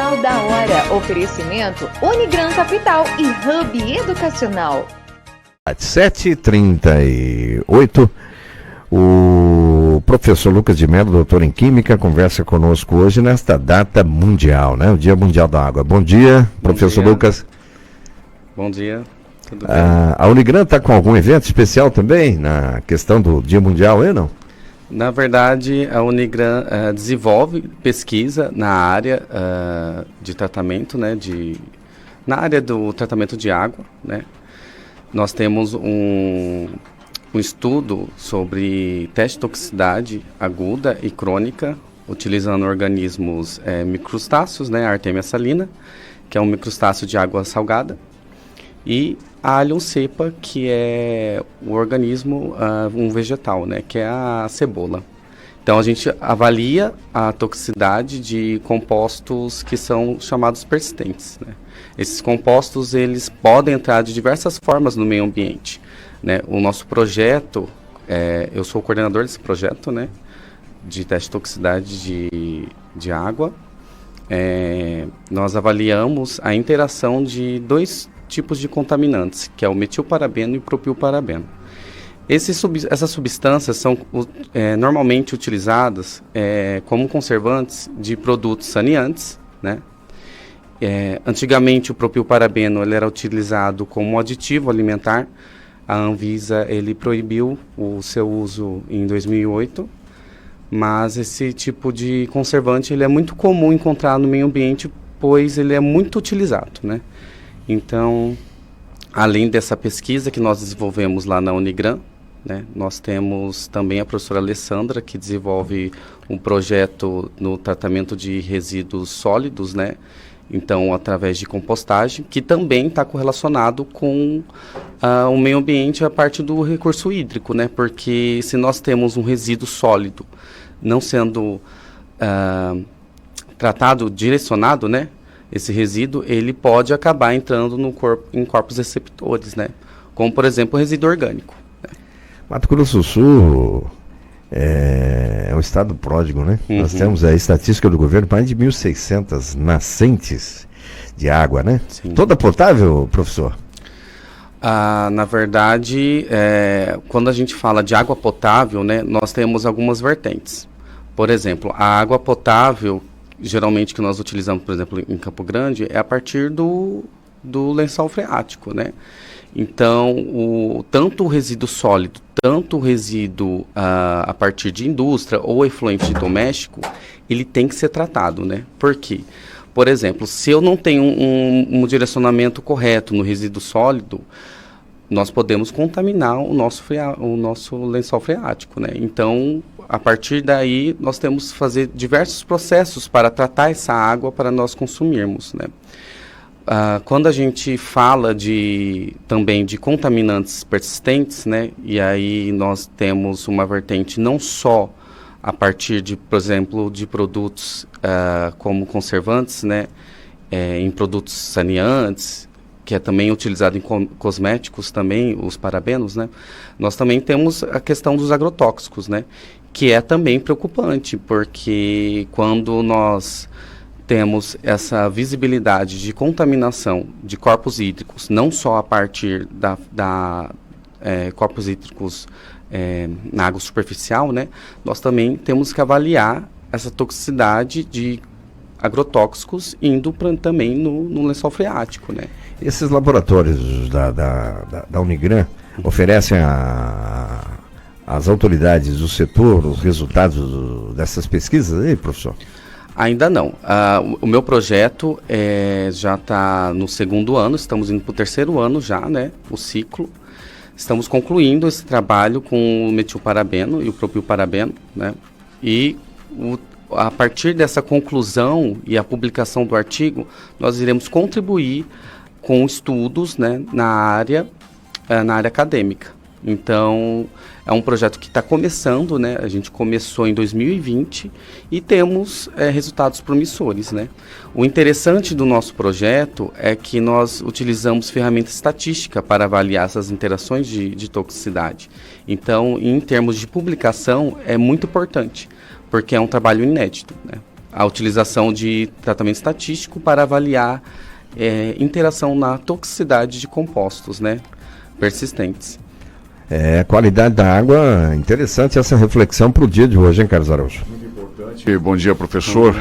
Jornal da Hora. Oferecimento Unigran Capital e Hub Educacional. 7h38, o professor Lucas de Mello, doutor em Química, conversa conosco hoje nesta data mundial, né? O Dia Mundial da Água. Bom dia, professor Lucas. Bom dia, tudo bem? A Unigran está com algum evento especial também na questão do Dia Mundial, não? Na verdade, a Unigran desenvolve pesquisa na área de tratamento, né? Na área do tratamento de água, né? Nós temos um estudo sobre teste de toxicidade aguda e crônica, utilizando organismos microstáceos, né, a Artemia salina, que é um microstáceo de água salgada, e a Allium cepa, que é o organismo, um vegetal, né, que é a cebola. Então a gente avalia a toxicidade de compostos que são chamados persistentes, né? Esses compostos, eles podem entrar de diversas formas no meio ambiente, né? O nosso projeto, eu sou o coordenador desse projeto, né, de teste de toxicidade de água. Nós avaliamos a interação de dois tipos de contaminantes, que é o metilparabeno e o propilparabeno. Essas substâncias são normalmente utilizadas como conservantes de produtos saneantes, né? Antigamente o propilparabeno ele era utilizado como aditivo alimentar. A Anvisa ele proibiu o seu uso em 2008, mas esse tipo de conservante ele é muito comum encontrar no meio ambiente, pois ele é muito utilizado, né? Então, além dessa pesquisa que nós desenvolvemos lá na Unigran, né, nós temos também a professora Alessandra, que desenvolve um projeto no tratamento de resíduos sólidos, né? Então, através de compostagem, que também está correlacionado com o meio ambiente a partir do recurso hídrico, né? Porque se nós temos um resíduo sólido não sendo tratado, direcionado, né? Esse resíduo, ele pode acabar entrando em corpos receptores, né? Como, por exemplo, o resíduo orgânico. Né? Mato Grosso do Sul é um estado pródigo, né? Uhum. Nós temos a estatística do governo, mais de 1.600 nascentes de água, né? Sim. Toda potável, professor? Na verdade, quando a gente fala de água potável, né, nós temos algumas vertentes. Por exemplo, a água potável, geralmente que nós utilizamos, por exemplo, em Campo Grande, é a partir do lençol freático, né? Então, tanto o resíduo sólido, tanto o resíduo a partir de indústria ou efluente doméstico, ele tem que ser tratado, né? Por quê? Por exemplo, se eu não tenho um direcionamento correto no resíduo sólido, nós podemos contaminar o nosso lençol freático, né? Então, a partir daí, nós temos que fazer diversos processos para tratar essa água para nós consumirmos, né? Quando a gente fala também de contaminantes persistentes, né, e aí nós temos uma vertente não só a partir de, por exemplo, de produtos como conservantes, né, em produtos saneantes, que é também utilizado em cosméticos também, os parabenos, né, nós também temos a questão dos agrotóxicos, né, que é também preocupante, porque quando nós temos essa visibilidade de contaminação de corpos hídricos, não só a partir corpos hídricos na água superficial, né? Nós também temos que avaliar essa toxicidade de agrotóxicos indo também no lençol freático, né? Esses laboratórios da Unigran oferecem às autoridades do setor os resultados dessas pesquisas aí, professor? Ainda não. O meu projeto já está no segundo ano, estamos indo para o terceiro ano já, né? O ciclo. Estamos concluindo esse trabalho com o metilparabeno e o propilparabeno, né? E a partir dessa conclusão e a publicação do artigo, nós iremos contribuir com estudos, né, na área acadêmica. Então, é um projeto que está começando, né? A gente começou em 2020 e temos resultados promissores, né? O interessante do nosso projeto é que nós utilizamos ferramenta estatística para avaliar essas interações de toxicidade. Então, em termos de publicação, é muito importante, porque é um trabalho inédito, né? a utilização de tratamento estatístico para avaliar interação na toxicidade de compostos, né, persistentes. Qualidade da água, interessante essa reflexão para o dia de hoje, hein, Carlos Araújo? Muito importante. Bom dia, professor.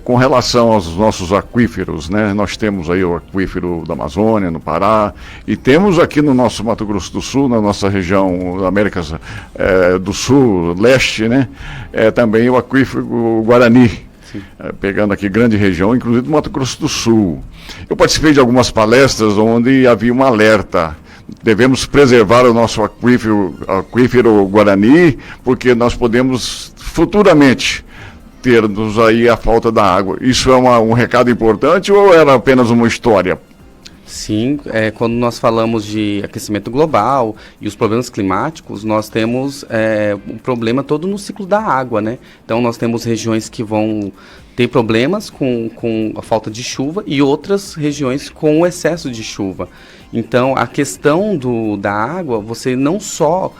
Com relação aos nossos aquíferos, né, nós temos aí o aquífero da Amazônia, no Pará, e temos aqui no nosso Mato Grosso do Sul, na nossa região da América do Sul, leste, né, também o aquífero Guarani, pegando aqui grande região, inclusive do Mato Grosso do Sul. Eu participei de algumas palestras onde havia um alerta. Devemos preservar o nosso aquífero Guarani, porque nós podemos futuramente termos aí a falta da água. Isso é um recado importante ou era apenas uma história? Sim, quando nós falamos de aquecimento global e os problemas climáticos, nós temos um problema todo no ciclo da água, né? Então nós temos regiões que vão ter problemas com a falta de chuva e outras regiões com o excesso de chuva. Então a questão da água, você não só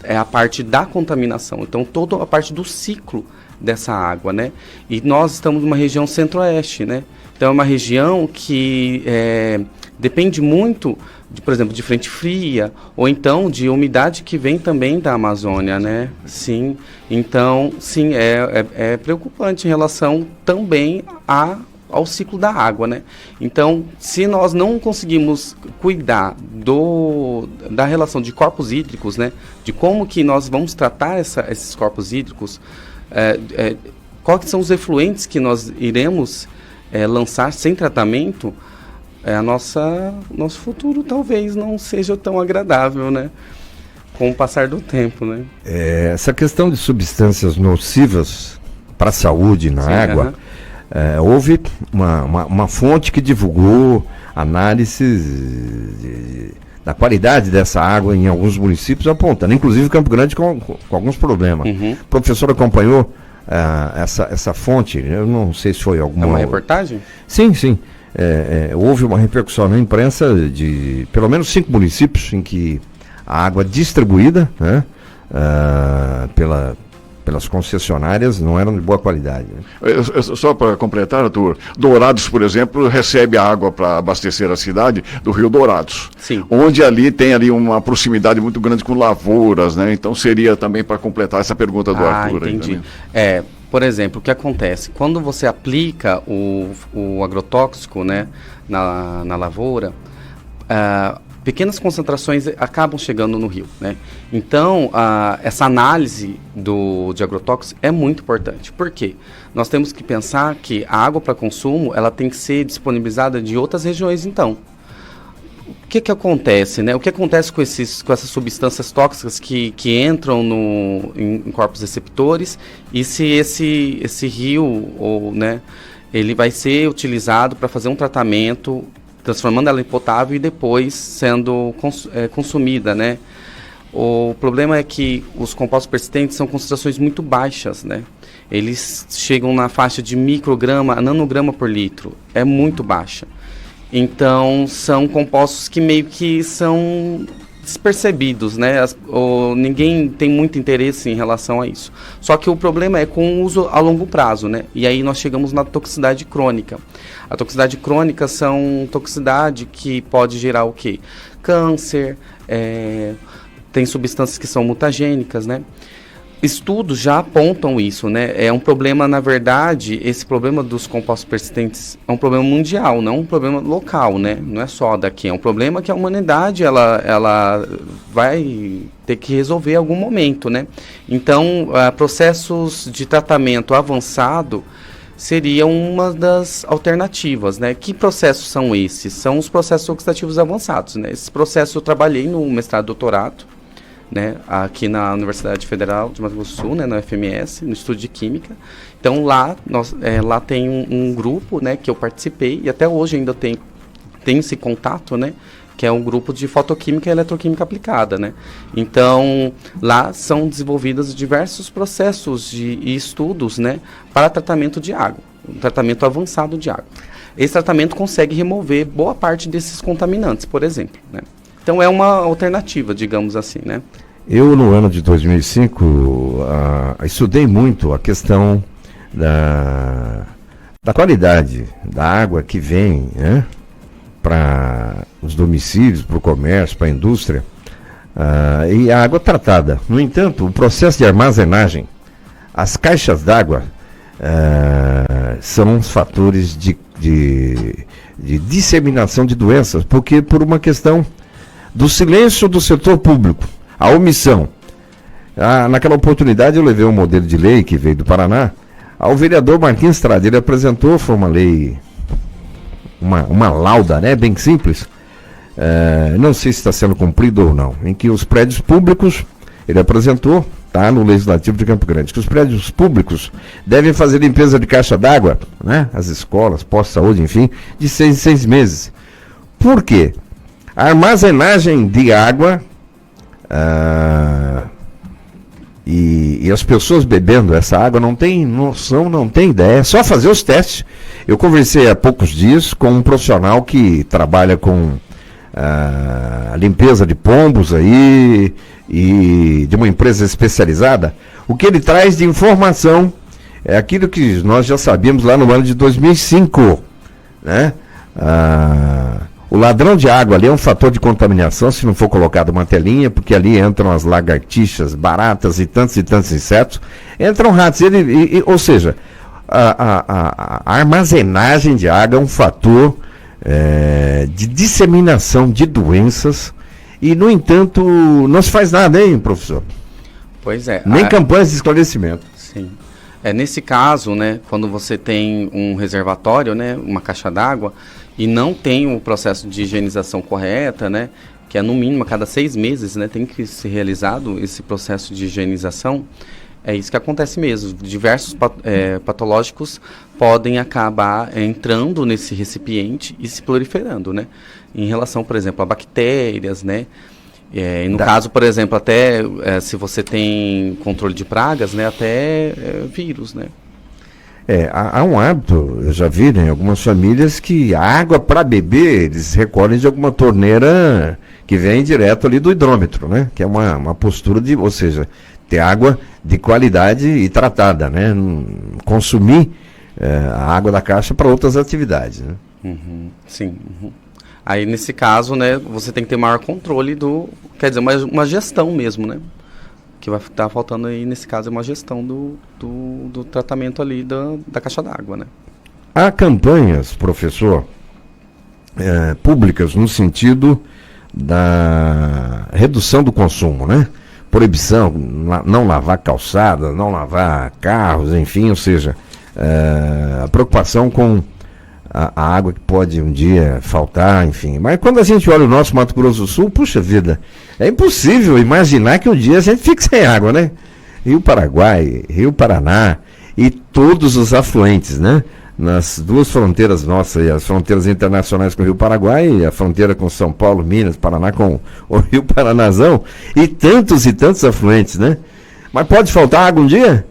a parte da contaminação, então toda a parte do ciclo dessa água, né? E nós estamos numa região centro-oeste, né? Então é uma região que depende muito, por exemplo, de frente fria, ou então de umidade que vem também da Amazônia, né? Sim, então, sim, é preocupante em relação também ao ciclo da água, né? Então, se nós não conseguimos cuidar da relação de corpos hídricos, né? De como que nós vamos tratar esses corpos hídricos, quais são os efluentes que nós iremos lançar sem tratamento, nosso futuro talvez não seja tão agradável, né? Com o passar do tempo, né? Essa questão de substâncias nocivas para a saúde na água, houve uma fonte que divulgou análises da qualidade dessa água em alguns municípios, apontando, inclusive Campo Grande com alguns problemas. O professor acompanhou essa fonte? Eu não sei se foi alguma... É uma reportagem? Sim, sim. Houve uma repercussão na imprensa de pelo menos 5 municípios em que a água distribuída, né, pelas concessionárias não eram de boa qualidade. Né? Só para completar, Arthur, Dourados, por exemplo, recebe a água para abastecer a cidade do Rio Dourados. Sim. Onde tem ali uma proximidade muito grande com lavouras, né? Então seria também para completar essa pergunta do Arthur. Entendi. Por exemplo, o que acontece? Quando você aplica o agrotóxico, né, na lavoura, pequenas concentrações acabam chegando no rio, né? Então, essa análise de agrotóxicos é muito importante. Por quê? Nós temos que pensar que a água para consumo, ela tem que ser disponibilizada de outras regiões, então. O que acontece, né? O que acontece com essas substâncias tóxicas que entram em corpos receptores e se esse rio, né, ele vai ser utilizado para fazer um tratamento, transformando ela em potável e depois sendo consumida, né? O problema é que os compostos persistentes são concentrações muito baixas, né? Eles chegam na faixa de micrograma a nanograma por litro, é muito baixa. Então, são compostos que meio que são despercebidos, né? Ninguém tem muito interesse em relação a isso. Só que o problema é com o uso a longo prazo, né? E aí nós chegamos na toxicidade crônica. A toxicidade crônica são toxicidade que pode gerar o quê? Câncer, tem substâncias que são mutagênicas, né? Estudos já apontam isso, né? É um problema, na verdade, esse problema dos compostos persistentes é um problema mundial, não um problema local, né? Não é só daqui, é um problema que a humanidade ela vai ter que resolver em algum momento, né? Então, processos de tratamento avançado seria uma das alternativas, né? Que processos são esses? São os processos oxidativos avançados, né? Esses processos eu trabalhei no mestrado e doutorado, né, aqui na Universidade Federal de Mato Grosso do Sul, né, na UFMS, no Estudo de Química. Então lá tem um grupo, né, que eu participei e até hoje ainda tem esse contato, né, que é um grupo de fotoquímica e eletroquímica aplicada, né. Então lá são desenvolvidos diversos processos e estudos, né, para tratamento de água, um tratamento avançado de água. Esse tratamento consegue remover boa parte desses contaminantes, por exemplo, né. Então é uma alternativa, digamos assim, né? Eu, no ano de 2005, estudei muito a questão da qualidade da água que vem, né, para os domicílios, para o comércio, para a indústria, e a água tratada. No entanto, o processo de armazenagem, as caixas d'água, são os fatores de disseminação de doenças, porque por uma questão do silêncio do setor público, a omissão. Naquela oportunidade eu levei um modelo de lei que veio do Paraná ao vereador Martins Estrada. Ele apresentou, foi uma lei, uma lauda, né, bem simples, não sei se está sendo cumprido ou não, em que os prédios públicos, ele apresentou, tá no Legislativo de Campo Grande, que os prédios públicos devem fazer limpeza de caixa d'água, né, as escolas, postos de saúde, enfim, de 6 em 6 meses. Por quê? A armazenagem de água e as pessoas bebendo essa água não tem noção, não tem ideia, é só fazer os testes. Eu conversei há poucos dias com um profissional que trabalha com a limpeza de pombos aí e de uma empresa especializada. O que ele traz de informação é aquilo que nós já sabíamos lá no ano de 2005, né? O ladrão de água ali é um fator de contaminação se não for colocado uma telinha, porque ali entram as lagartixas, baratas e tantos insetos, entram ratos, ou seja, a armazenagem de água é um fator de disseminação de doenças e, no entanto, não se faz nada, hein, professor? Pois é. Nem campanhas de esclarecimento. Sim. Nesse caso, né, quando você tem um reservatório, né, uma caixa d'água, e não tem o processo de higienização correta, né, que é no mínimo a cada 6 meses, né, tem que ser realizado esse processo de higienização, é isso que acontece mesmo. Diversos patológicos podem acabar entrando nesse recipiente e se proliferando, né, em relação, por exemplo, a bactérias, né, e no caso, por exemplo, até se você tem controle de pragas, né, até vírus, né. Há um hábito, eu já vi, né, em algumas famílias, que a água para beber eles recolhem de alguma torneira que vem direto ali do hidrômetro, né? Que é uma postura de, ou seja, ter água de qualidade e tratada, né? Consumir a água da caixa para outras atividades, né? Uhum, sim. Uhum. Aí, nesse caso, né, você tem que ter maior controle quer dizer, uma gestão mesmo, né? Que vai estar faltando aí, nesse caso, é uma gestão do tratamento ali da caixa d'água, né? Há campanhas, professor, públicas no sentido da redução do consumo, né? Proibição, não lavar calçada, não lavar carros, enfim, ou seja, a preocupação com a água que pode um dia faltar, enfim. Mas quando a gente olha o nosso Mato Grosso do Sul, puxa vida, é impossível imaginar que um dia a gente fique sem água, né? Rio Paraguai, Rio Paraná e todos os afluentes, né? Nas duas fronteiras nossas, as fronteiras internacionais com o Rio Paraguai e a fronteira com São Paulo, Minas, Paraná com o Rio Paranazão e tantos afluentes, né? Mas pode faltar água um dia?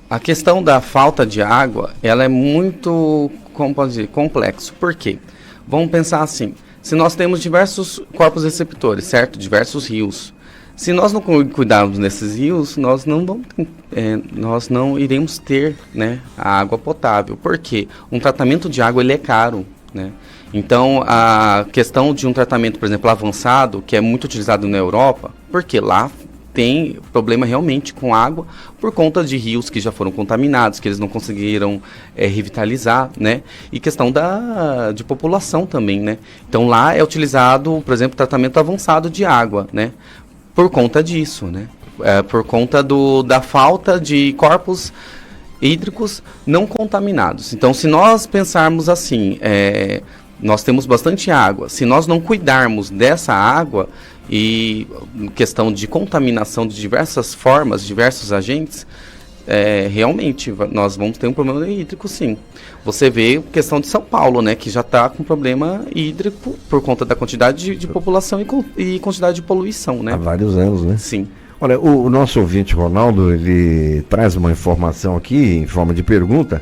A questão da falta de água, ela é muito, como pode dizer, complexo. Por quê? Vamos pensar assim, se nós temos diversos corpos receptores, certo? Diversos rios. Se nós não cuidarmos desses rios, nós não iremos ter, né, a água potável. Por quê? Um tratamento de água ele é caro, né? Então, a questão de um tratamento, por exemplo, avançado, que é muito utilizado na Europa, porque lá tem problema realmente com água por conta de rios que já foram contaminados, que eles não conseguiram revitalizar, né? E questão de população também, né? Então lá é utilizado, por exemplo, tratamento avançado de água, né? Por conta disso, né? Por conta da falta de corpos hídricos não contaminados. Então, se nós pensarmos assim, nós temos bastante água, se nós não cuidarmos dessa água, e questão de contaminação de diversas formas, diversos agentes, realmente nós vamos ter um problema hídrico, sim. Você vê a questão de São Paulo, né, que já está com problema hídrico por conta da quantidade de população e quantidade de poluição, né? Há vários anos, né? Sim. Olha, o nosso ouvinte Ronaldo, ele traz uma informação aqui em forma de pergunta,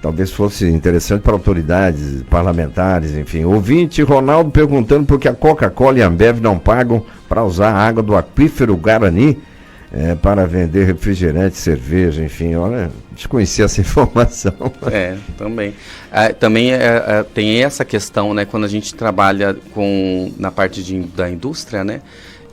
talvez fosse interessante para autoridades, parlamentares, enfim. Ouvinte Ronaldo perguntando por que a Coca-Cola e a Ambev não pagam para usar a água do aquífero Guarani para vender refrigerante, cerveja, enfim, olha, desconhecia essa informação. Também. Também tem essa questão, né, quando a gente trabalha na parte da indústria, né,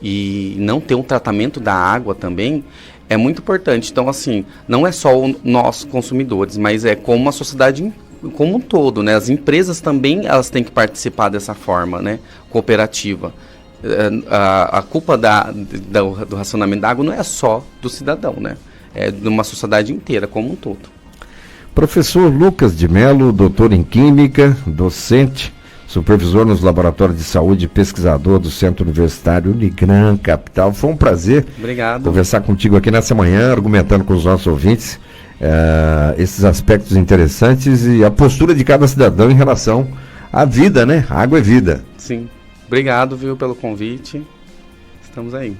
e não ter um tratamento da água também, é muito importante. Então, assim, não é só nós consumidores, mas é como a sociedade como um todo, né, as empresas também, elas têm que participar dessa forma, né, cooperativa. A culpa do racionamento da água não é só do cidadão, né? É de uma sociedade inteira como um todo. Professor Lucas de Mello, doutor em Química, docente, supervisor nos laboratórios de saúde e pesquisador do Centro Universitário Unigran Capital. Foi um prazer conversar contigo aqui nessa manhã, argumentando com os nossos ouvintes esses aspectos interessantes e a postura de cada cidadão em relação à vida, né? A água é vida. Sim. Obrigado, pelo convite. Estamos aí.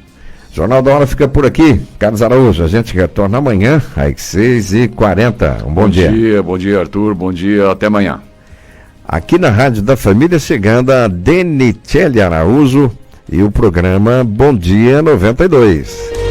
Jornal da Hora fica por aqui. Carlos Araújo, a gente retorna amanhã às 6h40. Bom dia. Bom dia, Arthur. Bom dia, até amanhã. Aqui na Rádio da Família, chegando a Denicelli Araújo e o programa Bom Dia 92.